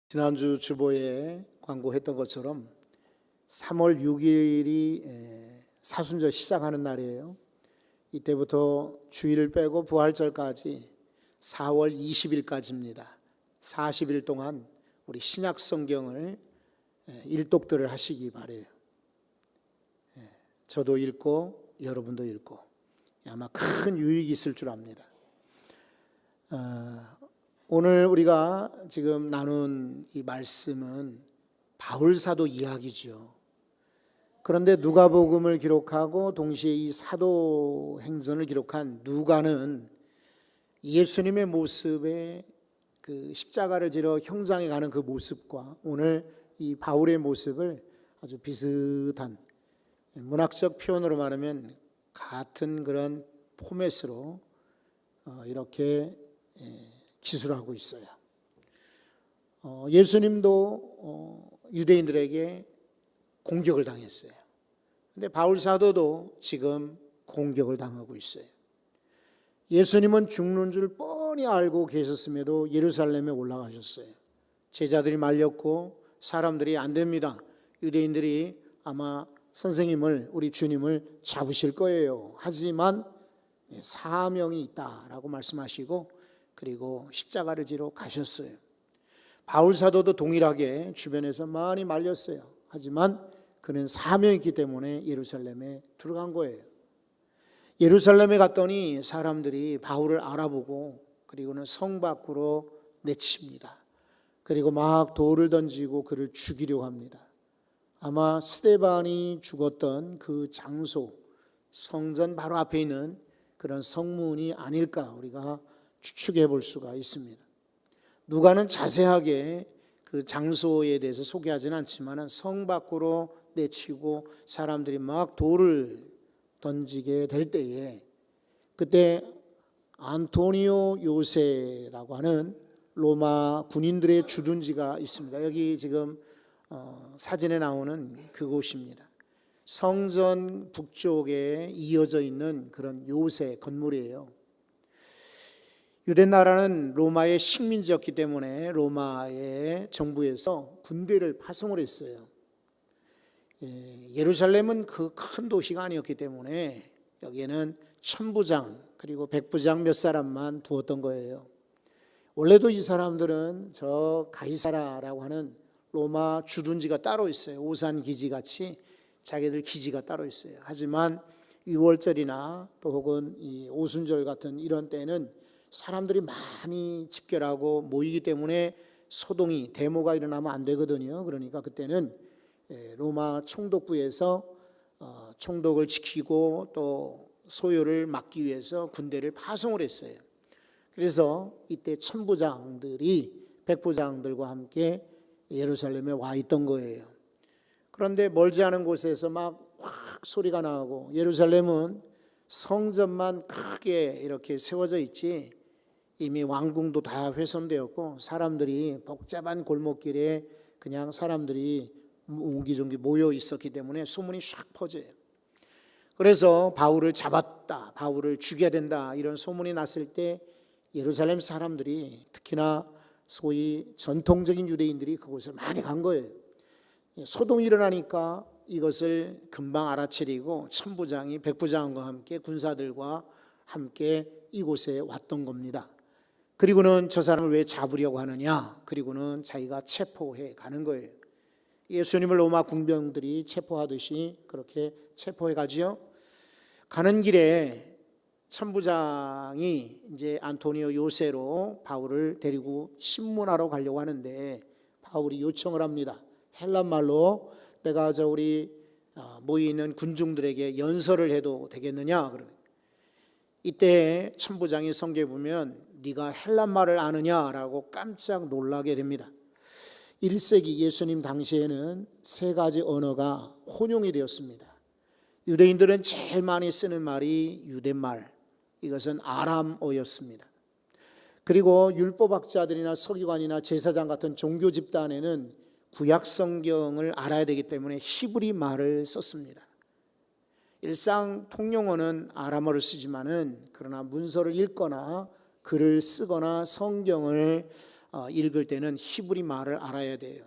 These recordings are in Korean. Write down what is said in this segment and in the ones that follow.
지난주 주보에 광고했던 것처럼 3월 6일이 사순절 시작하는 날이에요. 이때부터 주일을 빼고 부활절까지 4월 20일까지입니다. 40일 동안 우리 신약 성경을 일독들을 하시기 바래요. 저도 읽고 여러분도 읽고 아마 큰 유익이 있을 줄 압니다. 오늘 우리가 지금 나눈 이 말씀은 바울사도 이야기죠. 그런데 누가복음을 기록하고 동시에 이 사도행전을 기록한 누가는 예수님의 모습에 그 십자가를 지러 형장에 가는 그 모습과 오늘 이 바울의 모습을 아주 비슷한, 문학적 표현으로 말하면 같은 그런 포맷으로 이렇게 기술하고 있어요. 예수님도 유대인들에게 공격을 당했어요. 그런데 바울 사도도 지금 공격을 당하고 있어요. 예수님은 죽는 줄 뻔히 알고 계셨음에도 예루살렘에 올라가셨어요. 제자들이 말렸고 사람들이 안 됩니다. 유대인들이 아마 선생님을, 우리 주님을 잡으실 거예요. 하지만 사명이 있다라고 말씀하시고 그리고 십자가를 지러 가셨어요. 바울 사도도 동일하게 주변에서 많이 말렸어요. 하지만 그는 사명이 있기 때문에 예루살렘에 들어간 거예요. 예루살렘에 갔더니 사람들이 바울을 알아보고 그리고는 성 밖으로 내칩니다. 그리고 막 돌을 던지고 그를 죽이려고 합니다. 아마 스데반이 죽었던 그 장소, 성전 바로 앞에 있는 그런 성문이 아닐까 우리가 추측해 볼 수가 있습니다. 누가는 자세하게 그 장소에 대해서 소개하지는 않지만 성 밖으로 내치고 사람들이 막 돌을 던지게 될 때에 그때 안토니오 요세라고 하는 로마 군인들의 주둔지가 있습니다. 여기 지금 사진에 나오는 그곳입니다. 성전 북쪽에 이어져 있는 그런 요새 건물이에요. 유대 나라는 로마의 식민지였기 때문에 로마의 정부에서 군대를 파송을 했어요. 예루살렘은 그 큰 도시가 아니었기 때문에 여기에는 천부장 그리고 백부장 몇 사람만 두었던 거예요. 원래도 이 사람들은 저 가이사라라고 하는 로마 주둔지가 따로 있어요. 오산 기지 같이 자기들 기지가 따로 있어요. 하지만 6월절이나 또 혹은 이 오순절 같은 이런 때는 사람들이 많이 집결하고 모이기 때문에 소동이, 데모가 일어나면 안 되거든요. 그러니까 그때는 로마 총독부에서 총독을 지키고 또 소요를 막기 위해서 군대를 파송을 했어요. 그래서 이때 천부장들이 백부장들과 함께 예루살렘에 와 있던 거예요. 그런데 멀지 않은 곳에서 막 확 소리가 나고 예루살렘은 성전만 크게 이렇게 세워져 있지 이미 왕궁도 다 훼손되었고 사람들이 복잡한 골목길에 그냥 사람들이 옹기종기 모여 있었기 때문에 소문이 샥 퍼져요. 그래서 바울을 잡았다, 바울을 죽여야 된다 이런 소문이 났을 때 예루살렘 사람들이 특히나 소위 전통적인 유대인들이 그곳에 많이 간 거예요. 소동이 일어나니까 이것을 금방 알아채리고 천부장이 백부장과 함께 군사들과 함께 이곳에 왔던 겁니다. 그리고는 저 사람을 왜 잡으려고 하느냐, 그리고는 자기가 체포해 가는 거예요. 예수님을 로마 군병들이 체포하듯이 그렇게 체포해 가지요. 가는 길에 천부장이 이제 안토니오 요세로 바울을 데리고 신문하러 가려고 하는데 바울이 요청을 합니다. 헬란 말로 내가 저 우리 모여 있는 군중들에게 연설을 해도 되겠느냐? 그러면 이때 천부장이 성경에 보면 네가 헬란 말을 아느냐라고 깜짝 놀라게 됩니다. 1세기 예수님 당시에는 세 가지 언어가 혼용이 되었습니다. 유대인들은 제일 많이 쓰는 말이 유대말, 이것은 아람어였습니다. 그리고 율법학자들이나 서기관이나 제사장 같은 종교 집단에는 구약 성경을 알아야 되기 때문에 히브리 말을 썼습니다. 일상 통용어는 아람어를 쓰지만은 그러나 문서를 읽거나 글을 쓰거나 성경을 읽을 때는 히브리 말을 알아야 돼요.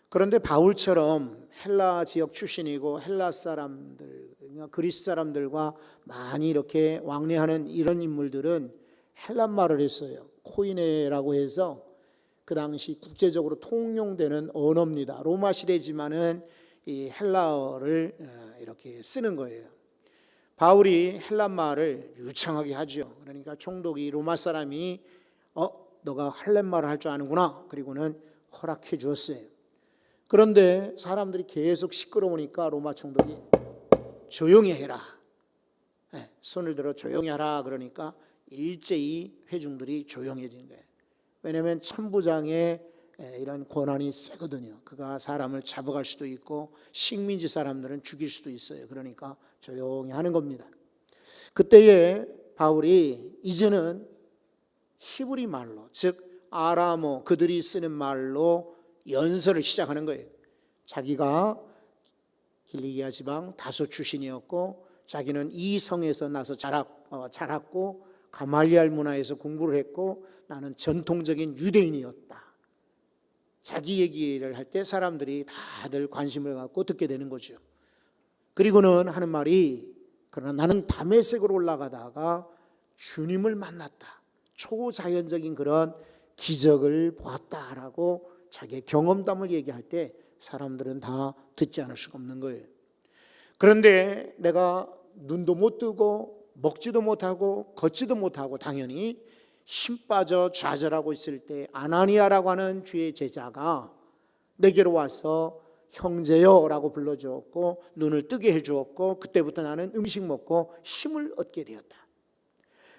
그런데 바울처럼 헬라 지역 출신이고 헬라 사람들, 그리스 사람들과 많이 이렇게 왕래하는 이런 인물들은 헬라 말을 했어요. 코이네라고 해서 그 당시 국제적으로 통용되는 언어입니다. 로마 시대지만은 이 헬라어를 이렇게 쓰는 거예요. 바울이 헬라 말을 유창하게 하죠. 그러니까 총독이 로마 사람이 너가 헬라 말을 할 줄 아는구나. 그리고는 허락해 주었어요. 그런데 사람들이 계속 시끄러우니까 로마 총독이 조용히 해라. 손을 들어 조용히 하라. 그러니까 일제히 회중들이 조용해지는 거예요. 왜냐하면 천부장의 이런 권한이 세거든요. 그가 사람을 잡아갈 수도 있고 식민지 사람들은 죽일 수도 있어요. 그러니까 조용히 하는 겁니다. 그때에 바울이 이제는 히브리 말로, 즉 아람어, 그들이 쓰는 말로 연설을 시작하는 거예요. 자기가 길리기아 지방 다소 출신이었고 자기는 이 성에서 나서 자랐고 가말리알 문화에서 공부를 했고 나는 전통적인 유대인이었다. 자기 얘기를 할 때 사람들이 다들 관심을 갖고 듣게 되는 거죠. 그리고는 하는 말이 그러나 나는 다메섹으로 올라가다가 주님을 만났다. 초자연적인 그런 기적을 보았다라고 자기의 경험담을 얘기할 때 사람들은 다 듣지 않을 수가 없는 거예요. 그런데 내가 눈도 못 뜨고 먹지도 못하고 걷지도 못하고 당연히 힘 빠져 좌절하고 있을 때 아나니아라고 하는 주의 제자가 내게로 와서 형제여라고 불러주었고 눈을 뜨게 해주었고 그때부터 나는 음식 먹고 힘을 얻게 되었다.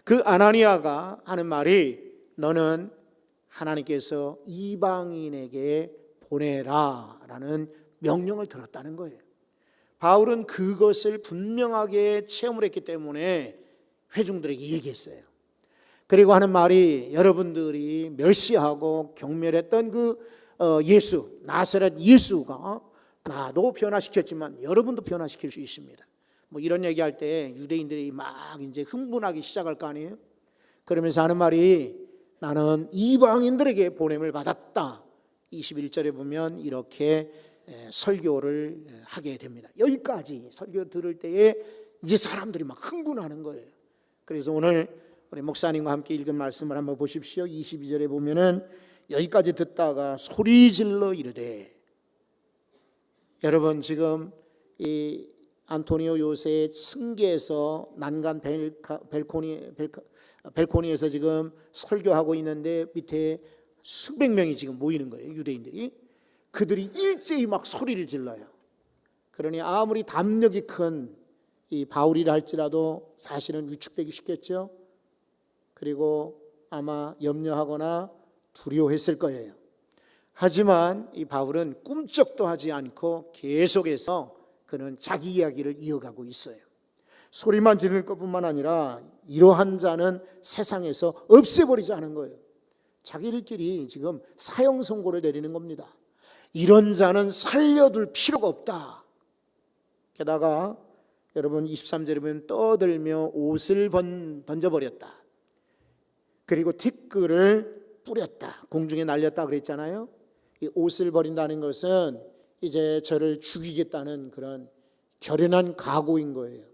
그 아나니아가 하는 말이 너는 하나님께서 이방인에게 보내라 라는 명령을 들었다는 거예요. 바울은 그것을 분명하게 체험을 했기 때문에 회중들에게 얘기했어요. 그리고 하는 말이 여러분들이 멸시하고 경멸했던 그 예수, 나사렛 예수가 나도 변화시켰지만 여러분도 변화시킬 수 있습니다. 뭐 이런 얘기할 때 유대인들이 막 이제 흥분하기 시작할 거 아니에요. 그러면서 하는 말이 나는 이방인들에게 보냄을 받았다. 21절에 보면 이렇게 설교를 하게 됩니다. 여기까지 설교 들을 때에 이제 사람들이 막 흥분하는 거예요. 그래서 오늘 우리 목사님과 함께 읽은 말씀을 한번 보십시오. 22절에 보면은 여기까지 듣다가 소리질러 이르되, 여러분 지금 이 안토니오 요새의 승계에서 난간 벨코니에서 지금 설교하고 있는데 밑에 수백 명이 지금 모이는 거예요. 유대인들이. 그들이 일제히 막 소리를 질러요. 그러니 아무리 담력이 큰 이 바울이라 할지라도 사실은 위축되기 쉽겠죠. 그리고 아마 염려하거나 두려워했을 거예요. 하지만 이 바울은 꿈쩍도 하지 않고 계속해서 그는 자기 이야기를 이어가고 있어요. 소리만 지를 것뿐만 아니라 이러한 자는 세상에서 없애버리자는 거예요. 자기들끼리 지금 사형 선고를 내리는 겁니다. 이런 자는 살려둘 필요가 없다. 게다가 여러분 23절에 보면 떠들며 옷을 던져버렸다. 그리고 티끌을 뿌렸다. 공중에 날렸다 그랬잖아요. 이 옷을 버린다는 것은 이제 저를 죽이겠다는 그런 결연한 각오인 거예요.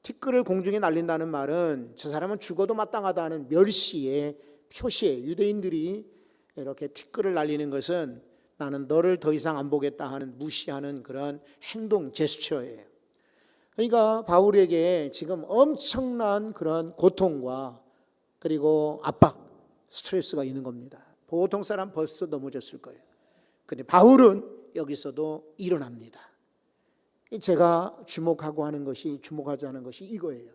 티끌을 공중에 날린다는 말은 저 사람은 죽어도 마땅하다는 멸시의 표시예요. 유대인들이 이렇게 티끌을 날리는 것은 나는 너를 더 이상 안 보겠다 하는 무시하는 그런 행동 제스처예요. 그러니까 바울에게 지금 엄청난 그런 고통과 그리고 압박, 스트레스가 있는 겁니다. 보통 사람 벌써 넘어졌을 거예요. 그런데 바울은 여기서도 일어납니다. 제가 주목하지 않은 것이 이거예요.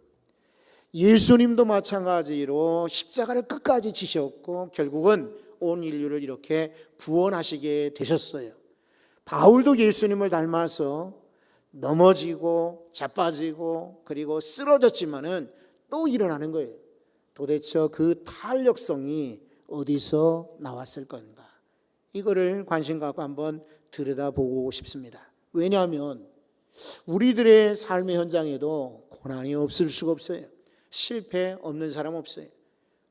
예수님도 마찬가지로 십자가를 끝까지 지셨고 결국은 온 인류를 이렇게 구원하시게 되셨어요. 바울도 예수님을 닮아서 넘어지고 자빠지고 그리고 쓰러졌지만은 또 일어나는 거예요. 도대체 그 탄력성이 어디서 나왔을 건가? 이거를 관심 갖고 한번 들여다보고 싶습니다. 왜냐하면 우리들의 삶의 현장에도 고난이 없을 수가 없어요. 실패 없는 사람 없어요.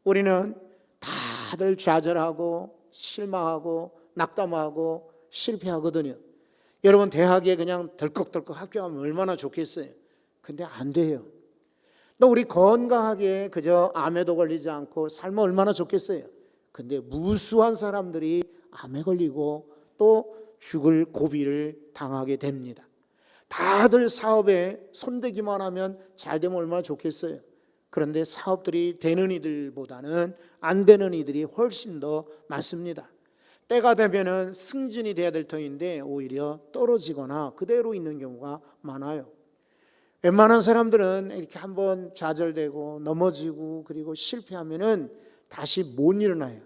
우리는 다 다들 좌절하고 실망하고 낙담하고 실패하거든요. 여러분 대학에 그냥 덜컥덜컥 합격하면 얼마나 좋겠어요. 근데 안 돼요. 또 우리 건강하게 그저 암에도 걸리지 않고 살면 얼마나 좋겠어요. 근데 무수한 사람들이 암에 걸리고 또 죽을 고비를 당하게 됩니다. 다들 사업에 손대기만 하면 잘 되면 얼마나 좋겠어요. 그런데 사업들이 되는 이들보다는 안 되는 이들이 훨씬 더 많습니다. 때가 되면은 승진이 돼야 될 터인데 오히려 떨어지거나 그대로 있는 경우가 많아요. 웬만한 사람들은 이렇게 한번 좌절되고 넘어지고 그리고 실패하면은 다시 못 일어나요.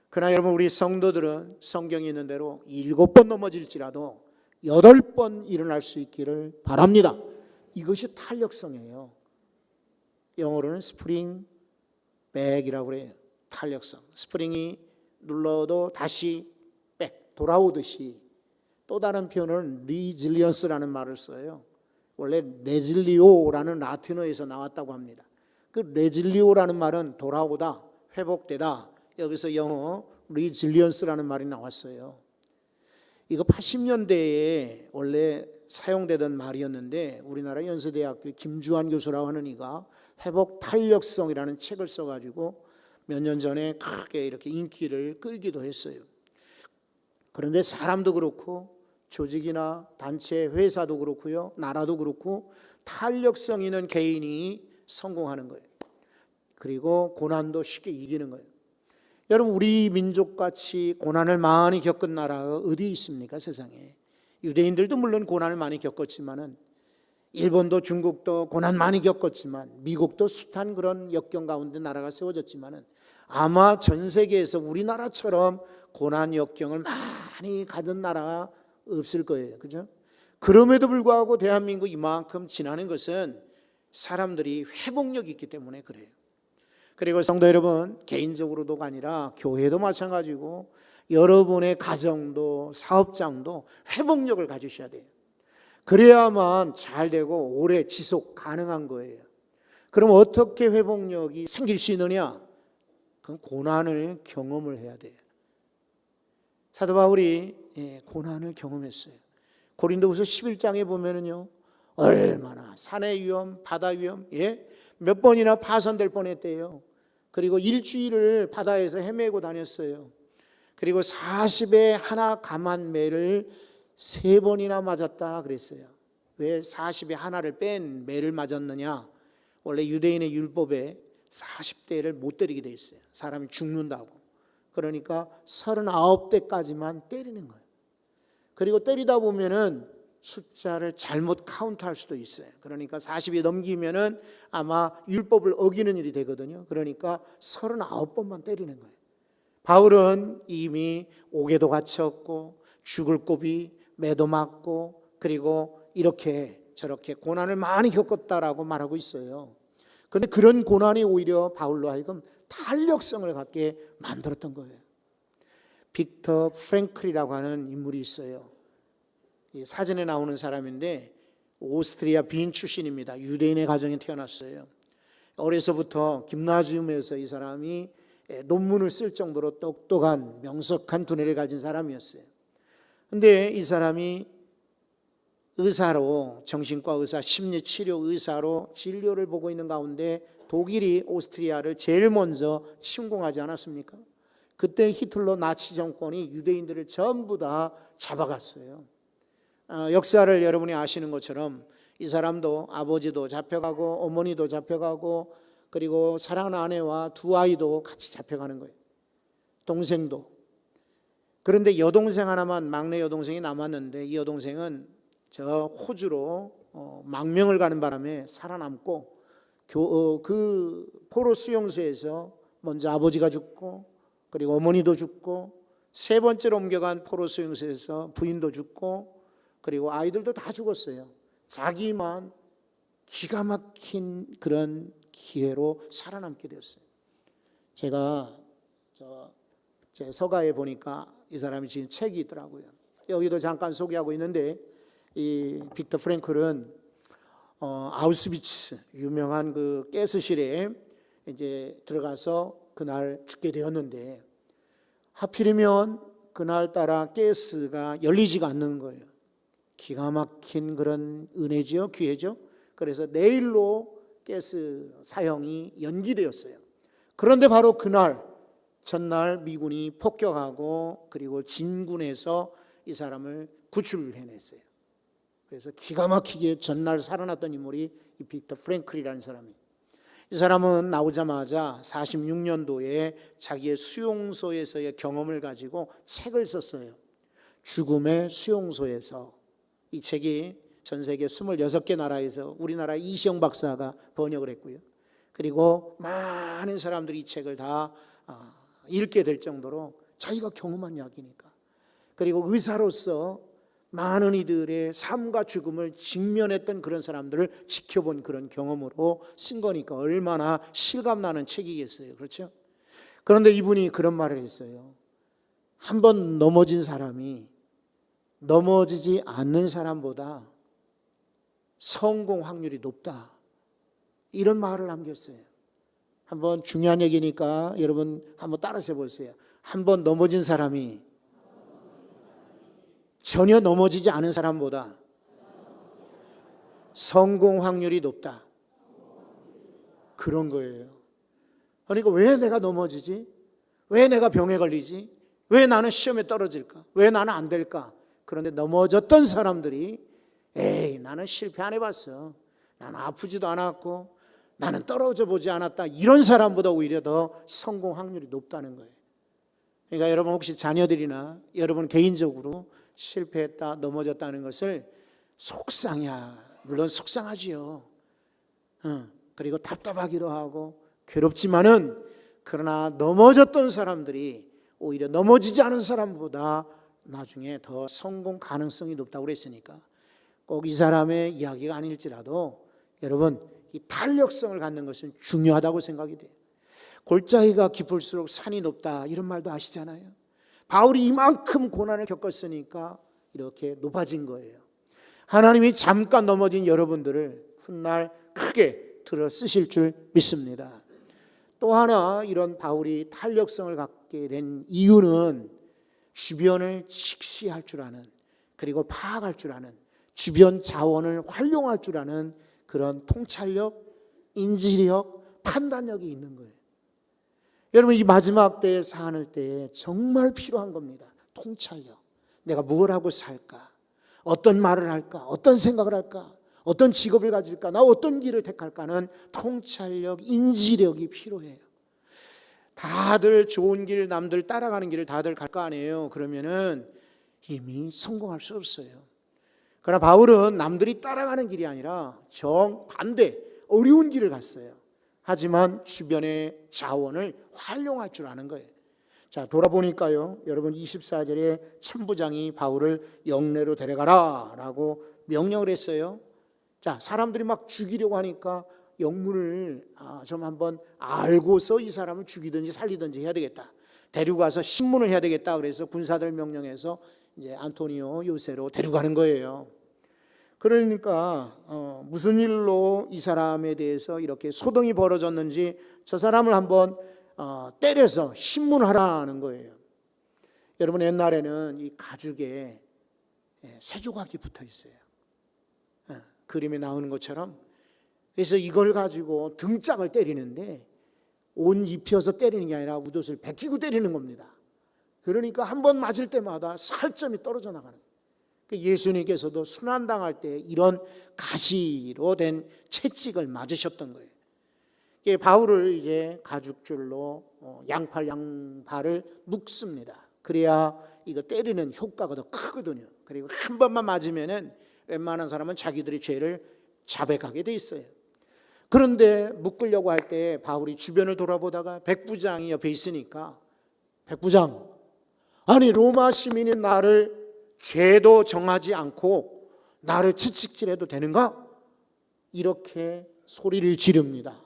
그러나 여러분 우리 성도들은 성경에 있는 대로 7번 넘어질지라도 8번 일어날 수 있기를 바랍니다. 이것이 탄력성이에요. 영어로는 스프링 백이라고 그래요. 탄력성. 스프링이 눌러도 다시 백 돌아오듯이. 또 다른 표현은 리질리언스라는 말을 써요. 원래 레질리오라는 라틴어에서 나왔다고 합니다. 그 레질리오라는 말은 돌아오다, 회복되다. 여기서 영어 리질리언스라는 말이 나왔어요. 이거 80년대에 원래 사용되던 말이었는데 우리나라 연세대학교 김주환 교수라고 하는 이가 회복 탄력성이라는 책을 써가지고 몇 년 전에 크게 이렇게 인기를 끌기도 했어요. 그런데 사람도 그렇고 조직이나 단체, 회사도 그렇고요, 나라도 그렇고 탄력성 있는 개인이 성공하는 거예요. 그리고 고난도 쉽게 이기는 거예요. 여러분 우리 민족같이 고난을 많이 겪은 나라가 어디 있습니까? 세상에. 유대인들도 물론 고난을 많이 겪었지만은 일본도 중국도 고난 많이 겪었지만 미국도 숱한 그런 역경 가운데 나라가 세워졌지만은 아마 전 세계에서 우리나라처럼 고난 역경을 많이 가진 나라가 없을 거예요. 그죠? 그럼에도 불구하고 대한민국 이만큼 지나는 것은 사람들이 회복력이 있기 때문에 그래요. 그리고 성도 여러분, 개인적으로도가 아니라 교회도 마찬가지고 여러분의 가정도 사업장도 회복력을 가지셔야 돼요. 그래야만 잘 되고 오래 지속 가능한 거예요. 그럼 어떻게 회복력이 생길 수 있느냐? 그건 고난을 경험을 해야 돼요. 사도 바울이 고난을 경험했어요. 고린도후서 11장에 보면은요, 얼마나 산의 위험, 바다 위험, 몇 번이나 파손될 뻔했대요. 그리고 일주일을 바다에서 헤매고 다녔어요. 그리고 40에 하나 감한 매를 3번이나 맞았다 그랬어요. 왜 40에 하나를 뺀 매를 맞았느냐? 원래 유대인의 율법에 40대를 못 때리게 돼 있어요. 사람이 죽는다고. 그러니까 39대까지만 때리는 거예요. 그리고 때리다 보면은 숫자를 잘못 카운트할 수도 있어요. 그러니까 40이 넘기면은 아마 율법을 어기는 일이 되거든요. 그러니까 39번만 때리는 거예요. 바울은 이미 옥에도 갇혔고 죽을 고비, 매도 맞고 그리고 이렇게 저렇게 고난을 많이 겪었다라고 말하고 있어요. 그런데 그런 고난이 오히려 바울로 하여금 탄력성을 갖게 만들었던 거예요. 빅터 프랭클이라고 하는 인물이 있어요. 사진에 나오는 사람인데 오스트리아 빈 출신입니다. 유대인의 가정에 태어났어요. 어려서부터 김나지움에서 이 사람이 논문을 쓸 정도로 똑똑한 명석한 두뇌를 가진 사람이었어요. 근데 이 사람이 의사로, 정신과 의사, 심리치료 의사로 진료를 보고 있는 가운데 독일이 오스트리아를 제일 먼저 침공하지 않았습니까? 그때 히틀러 나치 정권이 유대인들을 전부 다 잡아갔어요. 역사를 여러분이 아시는 것처럼 이 사람도 아버지도 잡혀가고 어머니도 잡혀가고 그리고 사랑하는 아내와 2아이도 같이 잡혀가는 거예요. 동생도. 그런데 여동생 하나만, 막내 여동생이 남았는데 이 여동생은 저 호주로 망명을 가는 바람에 살아남고 그 포로 수용소에서 먼저 아버지가 죽고 그리고 어머니도 죽고 3번째로 옮겨간 포로 수용소에서 부인도 죽고 그리고 아이들도 다 죽었어요. 자기만 기가 막힌 그런 기회로 살아남게 되었어요. 제가 제 서가에 보니까 이 사람이 지은 책이 있더라고요. 여기도 잠깐 소개하고 있는데 이 빅터 프랭클은 아우슈비츠 유명한 그 가스실에 이제 들어가서 그날 죽게 되었는데 하필이면 그날따라 가스가 열리지가 않는 거예요. 기가 막힌 그런 은혜죠, 기회죠. 그래서 내일로 가스 사용이 연기되었어요. 그런데 바로 그날 전날 미군이 폭격하고 그리고 진군해서 이 사람을 구출해냈어요. 그래서 기가 막히게 전날 살아났던 인물이 이 빅터 프랭클이라는 사람이에요. 이 사람은 나오자마자 46년도에 자기의 수용소에서의 경험을 가지고 책을 썼어요. 죽음의 수용소에서. 이 책이 전 세계 26개 나라에서 우리나라 이시영 박사가 번역을 했고요. 그리고 많은 사람들이 이 책을 다 읽게 될 정도로 자기가 경험한 이야기니까. 그리고 의사로서 많은 이들의 삶과 죽음을 직면했던 그런 사람들을 지켜본 그런 경험으로 쓴 거니까 얼마나 실감나는 책이겠어요. 그렇죠? 그런데 이분이 그런 말을 했어요. 한 번 넘어진 사람이 넘어지지 않는 사람보다 성공 확률이 높다. 이런 말을 남겼어요. 한번 중요한 얘기니까 여러분 한번 따라서 해보세요. 한 번 넘어진 사람이 전혀 넘어지지 않은 사람보다 성공 확률이 높다. 그런 거예요. 그러니까 왜 내가 넘어지지? 왜 내가 병에 걸리지? 왜 나는 시험에 떨어질까? 왜 나는 안 될까? 그런데 넘어졌던 사람들이 에이, 나는 실패 안 해봤어. 나는 아프지도 않았고 나는 떨어져 보지 않았다. 이런 사람보다 오히려 더 성공 확률이 높다는 거예요. 그러니까 여러분 혹시 자녀들이나 여러분 개인적으로 실패했다, 넘어졌다는 것을 속상해야, 물론 속상하지요. 그리고 답답하기도 하고 괴롭지만은 그러나 넘어졌던 사람들이 오히려 넘어지지 않은 사람보다 나중에 더 성공 가능성이 높다고 그랬으니까 꼭 이 사람의 이야기가 아닐지라도 여러분 이 탄력성을 갖는 것은 중요하다고 생각이 돼요. 골짜기가 깊을수록 산이 높다 이런 말도 아시잖아요. 바울이 이만큼 고난을 겪었으니까 이렇게 높아진 거예요. 하나님이 잠깐 넘어진 여러분들을 훗날 크게 들어 쓰실 줄 믿습니다. 또 하나 이런 바울이 탄력성을 갖게 된 이유는 주변을 직시할 줄 아는, 그리고 파악할 줄 아는, 주변 자원을 활용할 줄 아는 그런 통찰력, 인지력, 판단력이 있는 거예요. 여러분 이 마지막 때에 사는 때에 정말 필요한 겁니다. 통찰력. 내가 뭘 하고 살까? 어떤 말을 할까? 어떤 생각을 할까? 어떤 직업을 가질까? 나 어떤 길을 택할까는 통찰력, 인지력이 필요해요. 다들 좋은 길, 남들 따라가는 길을 다들 갈 거 아니에요. 그러면은 이미 성공할 수 없어요. 그러나 바울은 남들이 따라가는 길이 아니라 정반대 어려운 길을 갔어요. 하지만 주변의 자원을 활용할 줄 아는 거예요. 자, 돌아보니까요. 여러분 24절에 천부장이 바울을 영내로 데려가라 라고 명령을 했어요. 자, 사람들이 막 죽이려고 하니까 영문을 좀 한번 알고서 이 사람을 죽이든지 살리든지 해야 되겠다. 데려가서 신문을 해야 되겠다. 그래서 군사들 명령해서 이제 안토니오 요새로 데려가는 거예요. 그러니까 무슨 일로 이 사람에 대해서 이렇게 소동이 벌어졌는지 저 사람을 한번 때려서 신문하라는 거예요. 여러분 옛날에는 이 가죽에 쇠조각이 붙어 있어요. 그림에 나오는 것처럼. 그래서 이걸 가지고 등짝을 때리는데 옷 입혀서 때리는 게 아니라 웃옷을 벗기고 때리는 겁니다. 그러니까 한 번 맞을 때마다 살점이 떨어져 나가는 거예요. 예수님께서도 순환당할 때 이런 가시로 된 채찍을 맞으셨던 거예요. 바울을 이제 가죽줄로 양팔 양발을 묶습니다. 그래야 이거 때리는 효과가 더 크거든요. 그리고 한 번만 맞으면은 웬만한 사람은 자기들의 죄를 자백하게 돼 있어요. 그런데 묶으려고 할 때 바울이 주변을 돌아보다가 백부장이 옆에 있으니까 백부장, 아니 로마 시민인 나를 죄도 정하지 않고 나를 채찍질해도 되는가? 이렇게 소리를 지릅니다.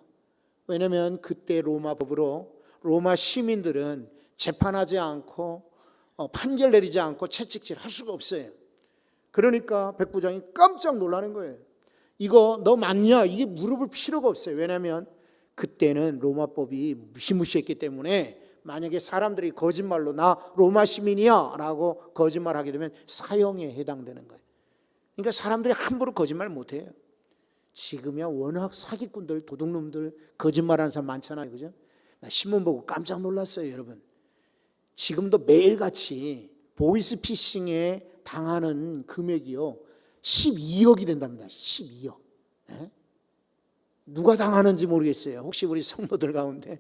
왜냐하면 그때 로마 법으로 로마 시민들은 재판하지 않고 판결 내리지 않고 채찍질 할 수가 없어요. 그러니까 백부장이 깜짝 놀라는 거예요. 이거 너 맞냐? 이게 물어볼 필요가 없어요. 왜냐하면 그때는 로마법이 무시무시했기 때문에 만약에 사람들이 거짓말로 나 로마 시민이야 라고 거짓말하게 되면 사형에 해당되는 거예요. 그러니까 사람들이 함부로 거짓말 못해요. 지금이야 워낙 사기꾼들, 도둑놈들, 거짓말하는 사람 많잖아요. 그죠? 나 신문 보고 깜짝 놀랐어요, 여러분. 지금도 매일같이 보이스피싱에 당하는 금액이요 12억이 된답니다. 12억. 네? 누가 당하는지 모르겠어요. 혹시 우리 성도들 가운데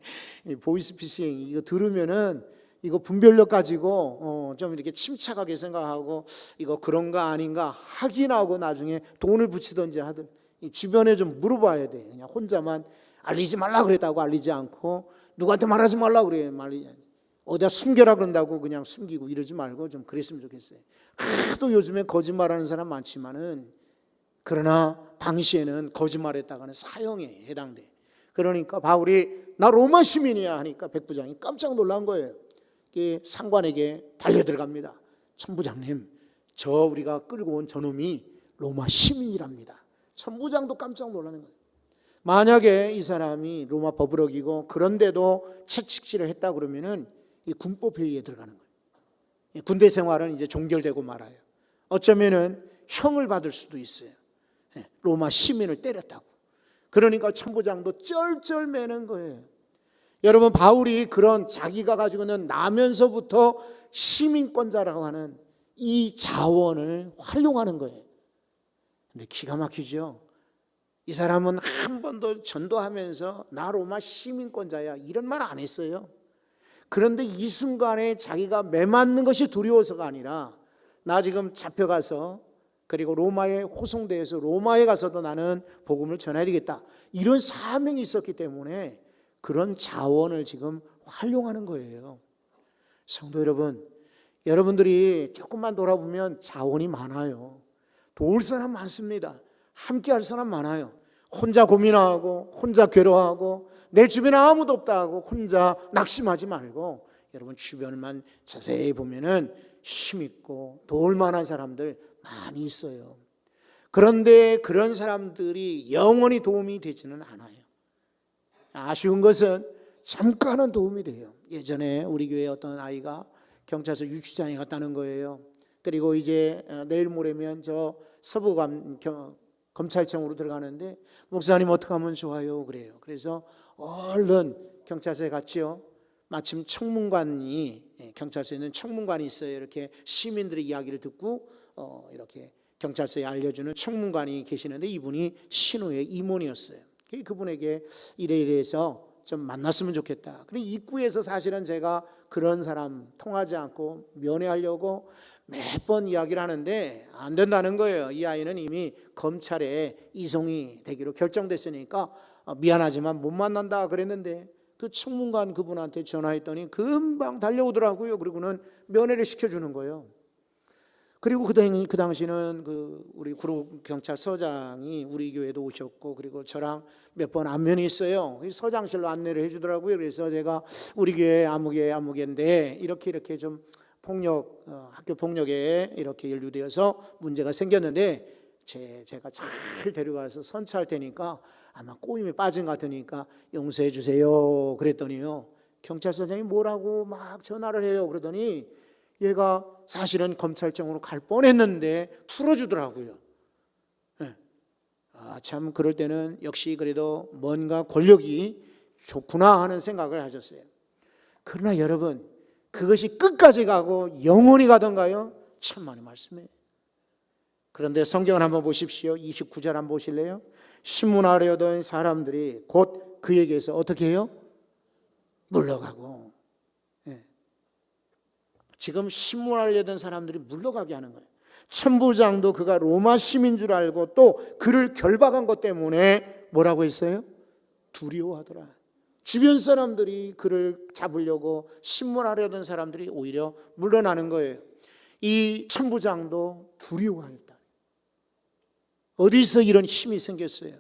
보이스피싱 이거 들으면은 이거 분별력 가지고 좀 이렇게 침착하게 생각하고 이거 그런가 아닌가 확인하고 나중에 돈을 붙이든지 하든 주변에 좀 물어봐야 돼. 그냥 혼자만 알리지 말라 그랬다고 알리지 않고 누구한테 말하지 말라 그래 말리지 않고 어디다 숨겨라 그런다고 그냥 숨기고 이러지 말고 좀 그랬으면 좋겠어요. 하도 요즘에 거짓말하는 사람 많지만은 그러나 당시에는 거짓말했다가는 사형에 해당돼. 그러니까 바울이 나 로마 시민이야 하니까 백부장이 깜짝 놀란 거예요. 상관에게 달려 들어갑니다. 천부장님, 저 우리가 끌고 온 저놈이 로마 시민이랍니다. 천부장도 깜짝 놀라는 거예요. 만약에 이 사람이 로마 법을 어기고 그런데도 채찍질을 했다 그러면은 이 군법 회의에 들어가는 거예요. 군대 생활은 이제 종결되고 말아요. 어쩌면은 형을 받을 수도 있어요. 로마 시민을 때렸다고. 그러니까 천부장도 쩔쩔매는 거예요. 여러분, 바울이 그런 자기가 가지고 있는 나면서부터 시민권자라고 하는 이 자원을 활용하는 거예요. 근데 기가 막히죠. 이 사람은 한 번도 전도하면서 나 로마 시민권자야 이런 말 안 했어요. 그런데 이 순간에 자기가 매맞는 것이 두려워서가 아니라 나 지금 잡혀가서 그리고 로마에 호송돼서 로마에 가서도 나는 복음을 전해야 되겠다. 이런 사명이 있었기 때문에 그런 자원을 지금 활용하는 거예요. 성도 여러분, 여러분들이 조금만 돌아보면 자원이 많아요. 도울 사람 많습니다. 함께 할 사람 많아요. 혼자 고민하고 혼자 괴로워하고 내 주변에 아무도 없다고 혼자 낙심하지 말고 여러분 주변만 자세히 보면은 힘있고 도울 만한 사람들 많이 있어요. 그런데 그런 사람들이 영원히 도움이 되지는 않아요. 아쉬운 것은 잠깐은 도움이 돼요. 예전에 우리 교회 어떤 아이가 경찰서 유치장에 갔다는 거예요. 그리고 이제 내일 모레면 저 검찰청으로 들어가는데 목사님 어떻게 하면 좋아요? 그래요. 그래서 얼른 경찰서에 갔죠. 마침 청문관이 경찰서에 있는 청문관이 있어요. 이렇게 시민들의 이야기를 듣고 이렇게 경찰서에 알려주는 청문관이 계시는데 이분이 신우의 임원이었어요. 그분에게 이래서 좀 만났으면 좋겠다. 그리고 입구에서 사실은 제가 그런 사람 통하지 않고 면회하려고 몇 번 이야기를 하는데 안 된다는 거예요. 이 아이는 이미 검찰에 이송이 되기로 결정됐으니까 미안하지만 못 만난다 그랬는데 그 청문관 그분한테 전화했더니 금방 달려오더라고요. 그리고는 면회를 시켜주는 거예요. 그리고 그 당시는 우리 그룹 경찰서장이 우리 교회도 오셨고 그리고 저랑 몇 번 안면이 있어요. 서장실로 안내를 해주더라고요. 그래서 제가 우리 교회 아무개인데 이렇게 좀 학교 폭력에 이렇게 연루되어서 문제가 생겼는데 제가 잘 데려가서 선처할 테니까 아마 꼬임에 빠진 것 같으니까 용서해 주세요. 그랬더니요. 경찰서장이 뭐라고 막 전화를 해요. 그러더니 얘가 사실은 검찰청으로 갈 뻔했는데 풀어주더라고요. 네. 참 그럴 때는 역시 그래도 뭔가 권력이 좋구나 하는 생각을 하셨어요. 그러나 여러분 그것이 끝까지 가고 영원히 가던가요? 천만의 말씀이에요. 그런데 성경을 한번 보십시오. 29절 한번 보실래요? 신문하려던 사람들이 곧 그에게서 어떻게 해요? 물러가고. 네. 지금 신문하려던 사람들이 물러가게 하는 거예요. 천부장도 그가 로마 시민 줄 알고 또 그를 결박한 것 때문에 뭐라고 했어요? 두려워하더라. 주변 사람들이 그를 잡으려고 신문하려던 사람들이 오히려 물러나는 거예요. 이 천부장도 두려워하였다. 어디서 이런 힘이 생겼어요?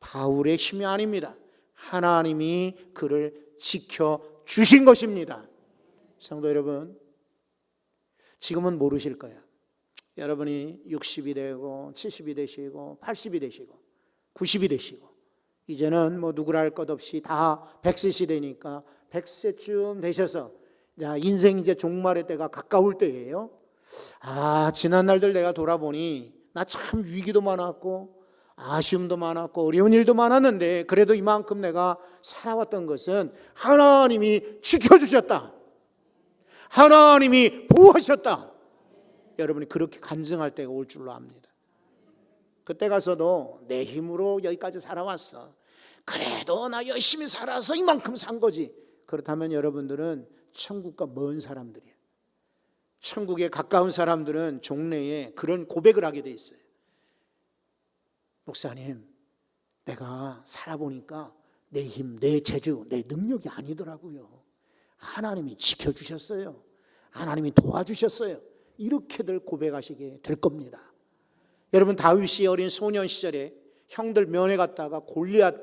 바울의 힘이 아닙니다. 하나님이 그를 지켜주신 것입니다. 성도 여러분, 지금은 모르실 거예요. 여러분이 60이 되고 70이 되시고 80이 되시고 90이 되시고 이제는 뭐 누구라 할 것 없이 다 100세 시대니까 100세쯤 되셔서 자, 인생 이제 종말의 때가 가까울 때예요. 지난 날들 내가 돌아보니 나 참 위기도 많았고 아쉬움도 많았고 어려운 일도 많았는데 그래도 이만큼 내가 살아왔던 것은 하나님이 지켜주셨다. 하나님이 보호하셨다. 여러분이 그렇게 간증할 때가 올 줄로 압니다. 그때 가서도 내 힘으로 여기까지 살아왔어. 그래도 나 열심히 살아서 이만큼 산 거지. 그렇다면 여러분들은 천국과 먼 사람들이에요. 천국에 가까운 사람들은 종래에 그런 고백을 하게 돼 있어요. 목사님, 내가 살아보니까 내 힘, 내 재주, 내 능력이 아니더라고요. 하나님이 지켜주셨어요. 하나님이 도와주셨어요. 이렇게들 고백하시게 될 겁니다. 여러분, 다윗이 어린 소년 시절에 형들 면회 갔다가 골리앗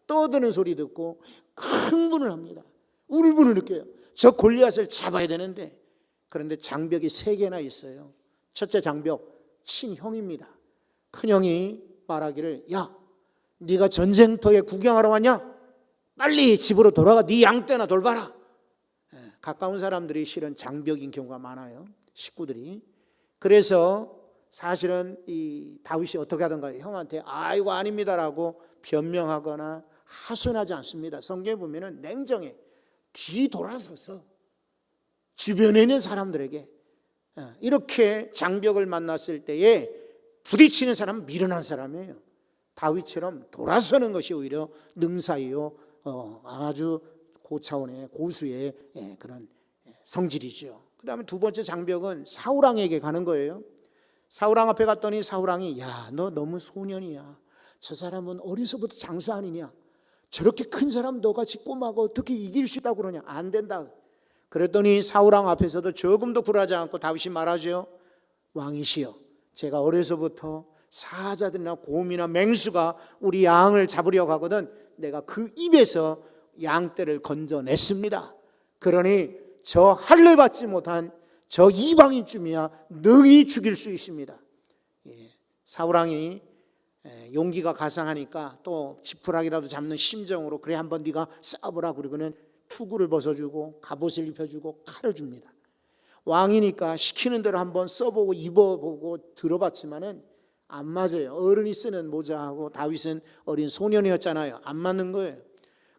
떠드는 소리 듣고 흥분을 합니다. 울분을 느껴요. 저 골리앗을 잡아야 되는데, 그런데 장벽이 3개나 있어요. 첫째 장벽, 친형입니다. 큰형이 말하기를, 야, 네가 전쟁터에 구경하러 왔냐? 빨리 집으로 돌아가 네 양떼나 돌봐라. 가까운 사람들이 실은 장벽인 경우가 많아요. 식구들이. 그래서 사실은 이 다윗이 어떻게 하던가 형한테 아이고 아닙니다라고 변명하거나 하소연하지 않습니다. 성경에 보면은 냉정해 뒤돌아서서 주변에 있는 사람들에게 이렇게 장벽을 만났을 때에 부딪히는 사람은 미련한 사람이에요. 다윗처럼 돌아서는 것이 오히려 능사이요 아주 고차원의 고수의 그런 성질이죠. 그 다음에 두 번째 장벽은 사울왕에게 가는 거예요. 사울왕 앞에 갔더니 사울왕이 야, 너 너무 소년이야. 저 사람은 어려서부터 장수 아니냐. 저렇게 큰 사람 너같이 꼬마가 어떻게 이길 수 있다고 그러냐. 안 된다. 그랬더니 사울왕 앞에서도 조금도 굴하지 않고 다윗이 말하죠. 왕이시여, 제가 어려서부터 사자들이나 곰이나 맹수가 우리 양을 잡으려고 하거든 내가 그 입에서 양떼를 건져냈습니다. 그러니 저 할례 받지 못한 저 이방인쯤이야 능히 죽일 수 있습니다. 사울왕이 용기가 가상하니까 또 지푸라기라도 잡는 심정으로 그래 한번 네가 싸워보라 그러고는 투구를 벗어주고 갑옷을 입혀주고 칼을 줍니다. 왕이니까 시키는 대로 한번 써보고 입어보고 들어봤지만은 안 맞아요. 어른이 쓰는 모자하고 다윗은 어린 소년이었잖아요. 안 맞는 거예요.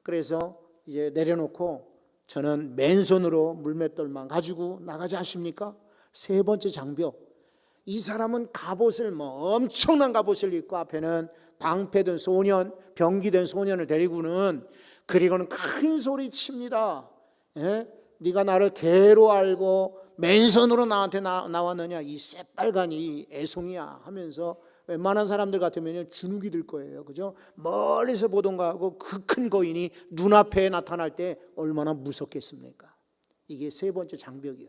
그래서 이제 내려놓고 저는 맨손으로 물맷돌만 가지고 나가지 않습니까? 세 번째 장벽. 이 사람은 갑옷을 엄청난 갑옷을 입고 앞에는 방패든 소년, 병기된 소년을 데리고는 그리고는 큰 소리 칩니다. 네가 나를 개로 알고 맨손으로 나한테 나왔느냐 이 새빨간 이 애송이야 하면서 웬만한 사람들 같으면 주눅이 들 거예요. 그죠? 멀리서 보던가 하고 그 큰 거인이 눈앞에 나타날 때 얼마나 무섭겠습니까? 이게 세 번째 장벽이요.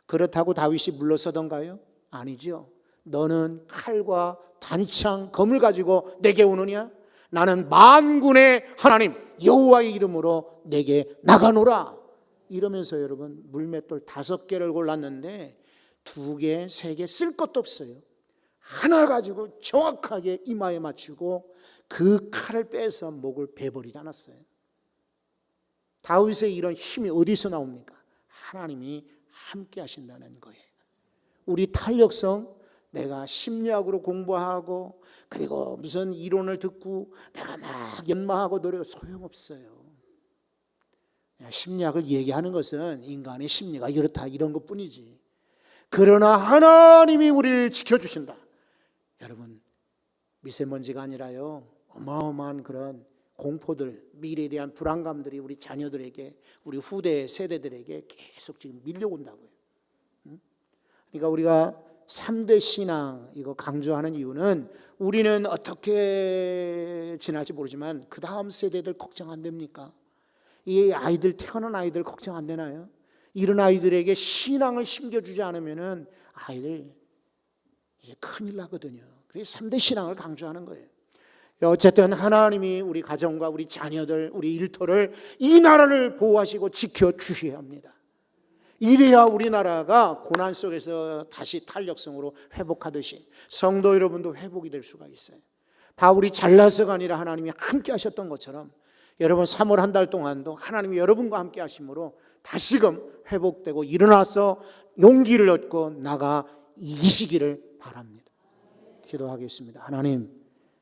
그렇다고 다윗이 물러서던가요? 아니죠. 너는 칼과 단창, 검을 가지고 내게 오느냐? 나는 만군의 하나님 여호와의 이름으로 내게 나가노라. 이러면서 여러분 물맷돌 5개를 골랐는데 2개, 3개 쓸 것도 없어요. 하나 가지고 정확하게 이마에 맞추고 그 칼을 빼서 목을 베버리지 않았어요. 다윗의 이런 힘이 어디서 나옵니까? 하나님이 함께 하신다는 거예요. 우리 탄력성, 내가 심리학으로 공부하고 그리고 무슨 이론을 듣고 내가 막 연마하고 노력 소용없어요. 심리학을 얘기하는 것은 인간의 심리가 이렇다 이런 것뿐이지. 그러나 하나님이 우리를 지켜주신다. 여러분 미세먼지가 아니라요 어마어마한 그런 공포들, 미래에 대한 불안감들이 우리 자녀들에게 우리 후대 세대들에게 계속 지금 밀려온다고요. 그러니까 우리가 3대 신앙 이거 강조하는 이유는 우리는 어떻게 지날지 모르지만 그 다음 세대들 걱정 안 됩니까? 이 아이들 태어난 아이들 걱정 안 되나요? 이런 아이들에게 신앙을 심겨주지 않으면은 아이들 이제 큰일 나거든요. 그래서 3대 신앙을 강조하는 거예요. 어쨌든 하나님이 우리 가정과 우리 자녀들, 우리 일터를 이 나라를 보호하시고 지켜주셔야 합니다. 이래야 우리나라가 고난 속에서 다시 탄력성으로 회복하듯이 성도 여러분도 회복이 될 수가 있어요. 바울이 잘나서가 아니라 하나님이 함께 하셨던 것처럼 여러분 3월 한 달 동안도 하나님이 여러분과 함께 하심으로 다시금 회복되고 일어나서 용기를 얻고 나가 이기시기를 바랍니다. 기도하겠습니다. 하나님,